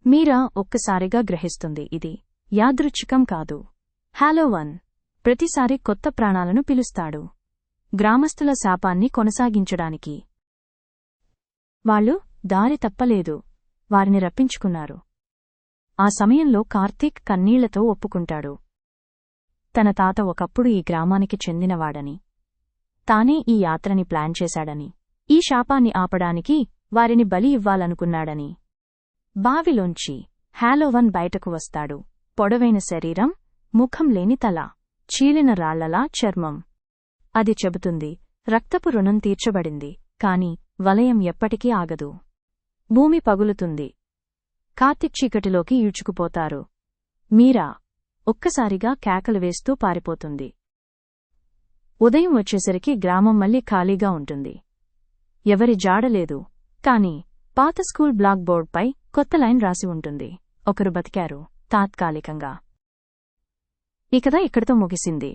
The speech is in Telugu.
మీరా ఒక్కసారిగా గ్రహిస్తుంది ఇది యాదృచ్ఛికం కాదు. హాలోవన్ ప్రతిసారి కొత్త ప్రాణాలను పిలుస్తాడు, గ్రామస్తుల శాపాన్ని కొనసాగించడానికి. వాళ్ళు దారి తప్పలేదు, వారిని రప్పించుకున్నారు. ఆ సమయంలో కార్తీక్ కన్నీళ్లతో ఒప్పుకుంటాడు. తన తాత ఒకప్పుడు ఈ గ్రామానికి చెందినవాడని, తానే ఈ యాత్రని ప్లాన్ చేశాడని, ఈ శాపాన్ని ఆపడానికి వారిని బలి ఇవ్వాలనుకున్నాడని. బావిలోంచి హాలోవన్ బయటకు వస్తాడు. పొడవైన శరీరం, ముఖం లేని తల, చీలిన రాళ్లలా చర్మం. అది చెబుతుంది, రక్తపు రుణం తీర్చబడింది, కాని వలయం ఎప్పటికీ ఆగదు. భూమి పగులుతుంది. కార్తీక్ చీకటిలోకి ఈడ్చుకుపోతారు. మీరా ఒక్కసారిగా కేకలు వేస్తూ పారిపోతుంది. ఉదయం వచ్చేసరికి గ్రామం మళ్లీ ఖాళీగా ఉంటుంది. ఎవరి జాడలేదు. కాని పాత స్కూల్ బ్లాక్ బోర్డ్పై కొత్త లైన్ రాసి ఉంటుంది, ఒకరు బతికారు, తాత్కాలికంగా. ఈ కథ ఇక్కడితో ముగిసింది.